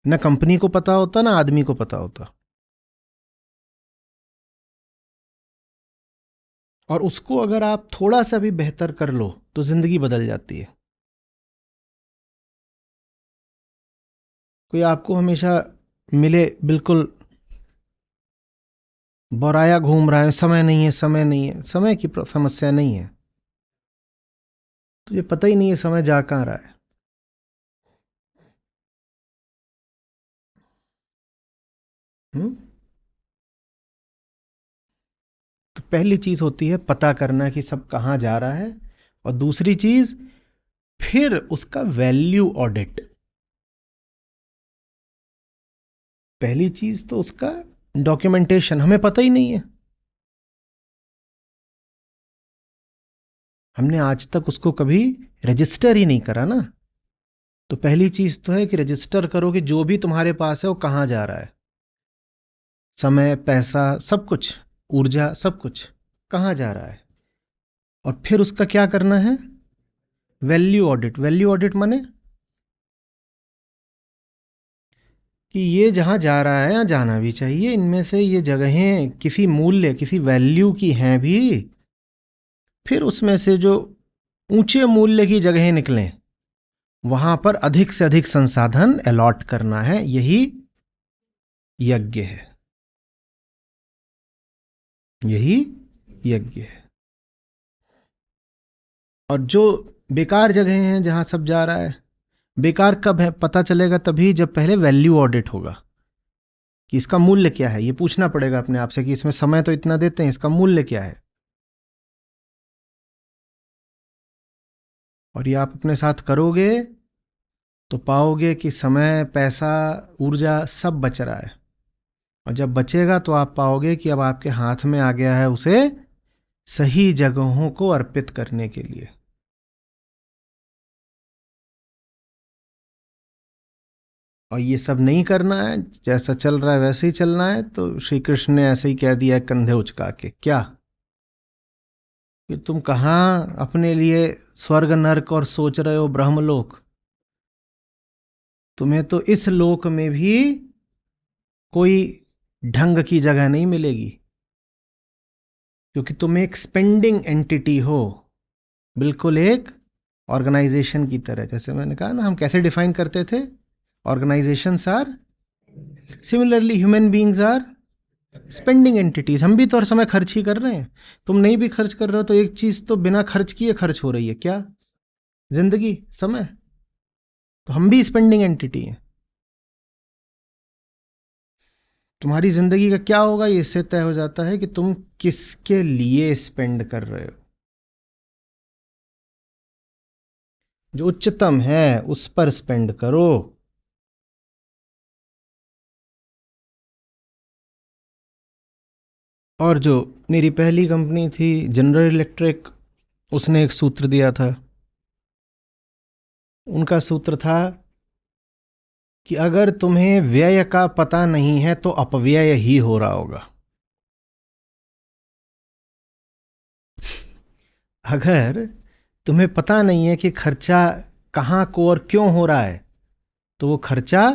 ना कंपनी को पता होता, ना आदमी को पता होता। और उसको अगर आप थोड़ा सा भी बेहतर कर लो तो जिंदगी बदल जाती है। कोई आपको हमेशा मिले बिल्कुल बोराया घूम रहा है, समय नहीं है, समय नहीं है, समय की समस्या नहीं है, तुझे पता ही नहीं है समय जा कहाँ रहा है। हुँ? तो पहली चीज होती है पता करना कि सब कहाँ जा रहा है, और दूसरी चीज फिर उसका वैल्यू ऑडिट। पहली चीज तो उसका डॉक्यूमेंटेशन, हमें पता ही नहीं है, हमने आज तक उसको कभी रजिस्टर ही नहीं करा ना। तो पहली चीज तो है कि रजिस्टर करो कि जो भी तुम्हारे पास है वो कहाँ जा रहा है। समय, पैसा, सब कुछ, ऊर्जा, सब कुछ कहाँ जा रहा है। और फिर उसका क्या करना है? Value audit. वैल्यू ऑडिट माने कि ये जहाँ जा रहा है, यहाँ जाना भी चाहिए, इनमें से ये जगहें किसी मूल्य, किसी वैल्यू की हैं भी। फिर उसमें से जो ऊंचे मूल्य की जगहें निकलें, वहां पर अधिक से अधिक संसाधन अलॉट करना है। यही यज्ञ है। यही यज्ञ है। और जो बेकार जगह हैं जहां सब जा रहा है, बेकार कब है पता चलेगा? तभी जब पहले वैल्यू ऑडिट होगा कि इसका मूल्य क्या है। ये पूछना पड़ेगा अपने आप से कि इसमें समय तो इतना देते हैं, इसका मूल्य क्या है। और ये आप अपने साथ करोगे तो पाओगे कि समय, पैसा, ऊर्जा सब बच रहा है। और जब बचेगा तो आप पाओगे कि अब आपके हाथ में आ गया है उसे सही जगहों को अर्पित करने के लिए। और ये सब नहीं करना है, जैसा चल रहा है वैसे ही चलना है, तो श्री कृष्ण ने ऐसे ही कह दिया है कंधे उचका के, क्या कि तुम कहाँ अपने लिए स्वर्ग नरक और सोच रहे हो ब्रह्मलोक। तुम्हें तो इस लोक में भी कोई ढंग की जगह नहीं मिलेगी, क्योंकि तुम एक स्पेंडिंग एंटिटी हो, बिल्कुल एक ऑर्गेनाइजेशन की तरह। जैसे मैंने कहा ना, हम कैसे डिफाइन करते थे, organisations are, similarly human beings are spending entities. हम भी तो हर समय खर्च ही कर रहे हैं। तुम नहीं भी खर्च कर रहे हो तो एक चीज तो बिना खर्च किए खर्च हो रही है, क्या? जिंदगी, समय। तो हम भी स्पेंडिंग एंटिटी हैं। तुम्हारी जिंदगी का क्या होगा ये इससे तय हो जाता है कि तुम किसके लिए स्पेंड कर रहे हो। जो उच्चतम है उस पर स्पेंड करो। और जो मेरी पहली कंपनी थी जनरल इलेक्ट्रिक, उसने एक सूत्र दिया था। उनका सूत्र था कि अगर तुम्हें व्यय का पता नहीं है तो अपव्यय ही हो रहा होगा। अगर तुम्हें पता नहीं है कि खर्चा कहाँ को और क्यों हो रहा है, तो वो खर्चा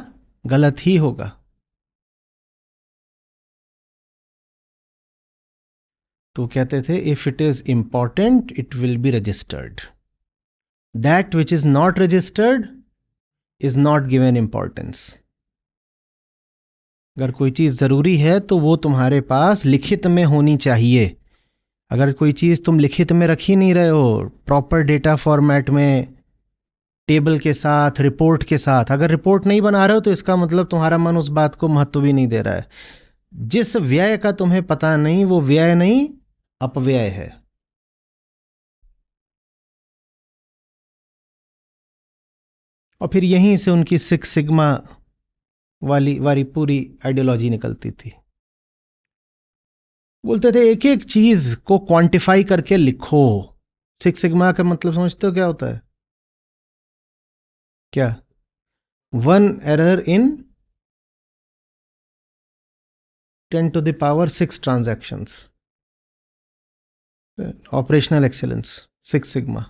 गलत ही होगा। तो कहते थे if it is important it will be registered, that which is not registered is not given importance. अगर कोई चीज जरूरी है तो वो तुम्हारे पास लिखित में होनी चाहिए। अगर कोई चीज तुम लिखित में रख ही नहीं रहे हो, प्रॉपर डेटा फॉर्मेट में, टेबल के साथ, रिपोर्ट के साथ, अगर रिपोर्ट नहीं बना रहे हो तो इसका मतलब तुम्हारा मन उस बात को महत्व भी नहीं दे रहा है। जिस व्यय का तुम्हें पता नहीं वो व्यय नहीं, अपव्यय है। और फिर यहीं से उनकी सिक्स सिग्मा वाली वाली पूरी आइडियोलॉजी निकलती थी। बोलते थे एक एक चीज को क्वांटिफाई करके लिखो। सिक्स सिग्मा का मतलब समझते हो क्या होता है? क्या? One error in 10⁻⁶ transactions. Operational excellence, six sigma.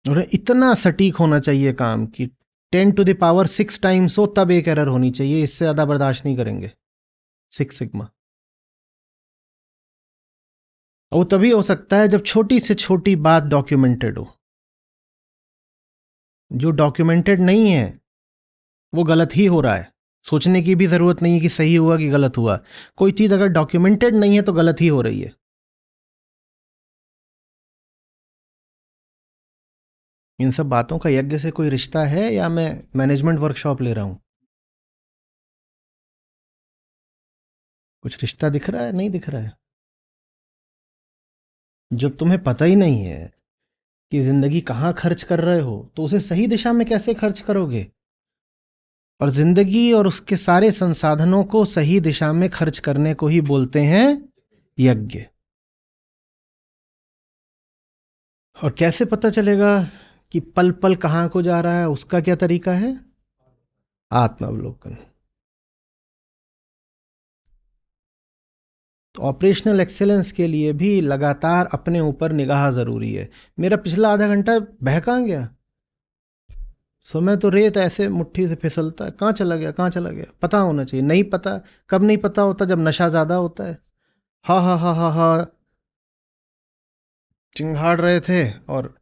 और इतना सटीक होना चाहिए काम कि 10⁻⁶ टाइम्स हो तब एक एरर होनी चाहिए, इससे ज्यादा बर्दाश्त नहीं करेंगे। Six sigma. और वो तभी हो सकता है जब छोटी से छोटी बात डॉक्यूमेंटेड हो। जो डॉक्यूमेंटेड नहीं है वो गलत ही हो रहा है। सोचने की भी जरूरत नहीं है कि सही हुआ कि गलत हुआ। कोई चीज अगर डॉक्यूमेंटेड नहीं है तो गलत ही हो रही है। इन सब बातों का यज्ञ से कोई रिश्ता है या मैं मैनेजमेंट वर्कशॉप ले रहा हूं? कुछ रिश्ता दिख रहा है? नहीं दिख रहा है। जब तुम्हें पता ही नहीं है कि जिंदगी कहाँ खर्च कर रहे हो तो उसे सही दिशा में कैसे खर्च करोगे? और जिंदगी और उसके सारे संसाधनों को सही दिशा में खर्च करने को ही बोलते हैं यज्ञ। और कैसे पता चलेगा कि पल पल कहाँ को जा रहा है? उसका क्या तरीका है? आत्मावलोकन। तो ऑपरेशनल एक्सेलेंस के लिए भी लगातार अपने ऊपर निगाह जरूरी है। मेरा पिछला आधा घंटा बह कहाँ गया? समय तो रेत ऐसे मुट्ठी से फिसलता है, कहाँ चला गया, कहाँ चला गया, पता होना चाहिए। नहीं पता। कब नहीं पता होता? जब नशा ज्यादा होता है। हा हा हा हा हा, चिंघाड़ रहे थे और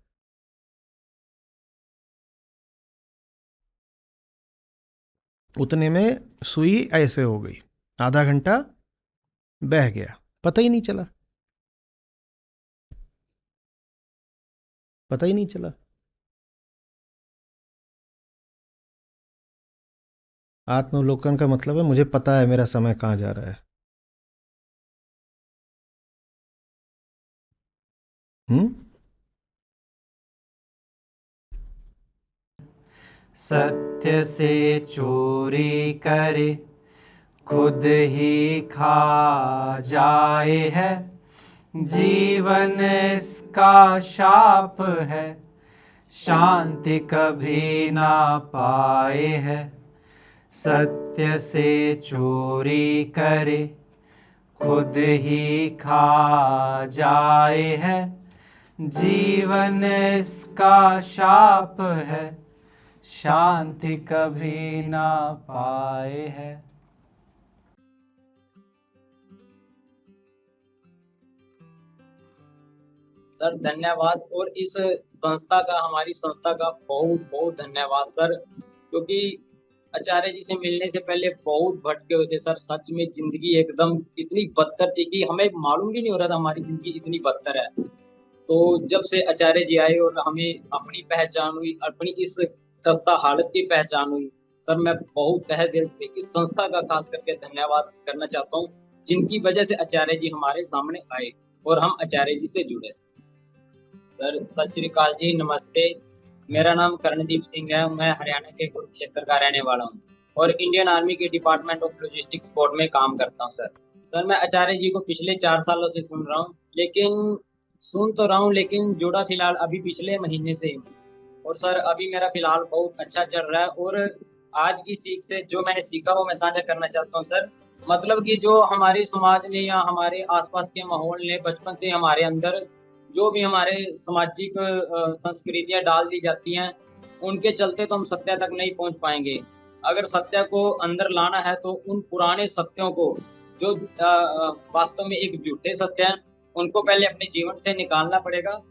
उतने में सुई ऐसे हो गई। आधा घंटा बह गया, पता ही नहीं चला, पता ही नहीं चला। आत्मावलोकन का मतलब है मुझे पता है मेरा समय कहाँ जा रहा है। हम्म। सत्य से चोरी करे खुद ही खा जाए है, जीवन इसका शाप है, शांति कभी ना पाए है। सत्य से चोरी करे खुद ही खा जाए है, जीवन इसका शाप है, शांति कभी ना पाए है। सर धन्यवाद। और इस संस्था का, हमारी संस्था का बहुत बहुत धन्यवाद सर, क्योंकि आचार्य जी से मिलने से पहले बहुत भटके हुए थे सर। सच में जिंदगी एकदम इतनी बदतर थी कि हमें मालूम भी नहीं हो रहा था हमारी जिंदगी इतनी बदतर है। तो जब से आचार्य जी आए और हमें अपनी पहचान हुई, अपनी इस खस्ता हालत की पहचान हुई, सर मैं बहुत तहे दिल से इस संस्था का खास करके धन्यवाद करना चाहता हूँ, जिनकी वजह से आचार्य जी हमारे सामने आए और हम आचार्य जी से जुड़े। सर सत श्री अकाल जी, नमस्ते। मेरा नाम कर्णदीप सिंह है, मैं हरियाणा के कुरुक्षेत्र का रहने वाला हूँ और इंडियन आर्मी के डिपार्टमेंट ऑफ लॉजिस्टिक्स बोर्ड में काम करता हूँ। सर मैं आचार्य जी को पिछले 4 सालों से सुन रहा हूँ, लेकिन जुड़ा फिलहाल अभी पिछले महीने से हूँ। और सर अभी मेरा फिलहाल बहुत अच्छा चल रहा है और आज की सीख से जो मैंने सीखा वो मैं साझा करना चाहता हूँ सर। मतलब कि जो हमारे समाज ने या हमारे आसपास के माहौल ने बचपन से हमारे अंदर जो भी हमारे सामाजिक संस्कृतियां डाल दी जाती हैं, उनके चलते तो हम सत्य तक नहीं पहुंच पाएंगे। अगर सत्य को अंदर लाना है तो उन पुराने सत्यों को, जो वास्तव में एक झूठे सत्य हैं, उनको पहले अपने जीवन से निकालना पड़ेगा।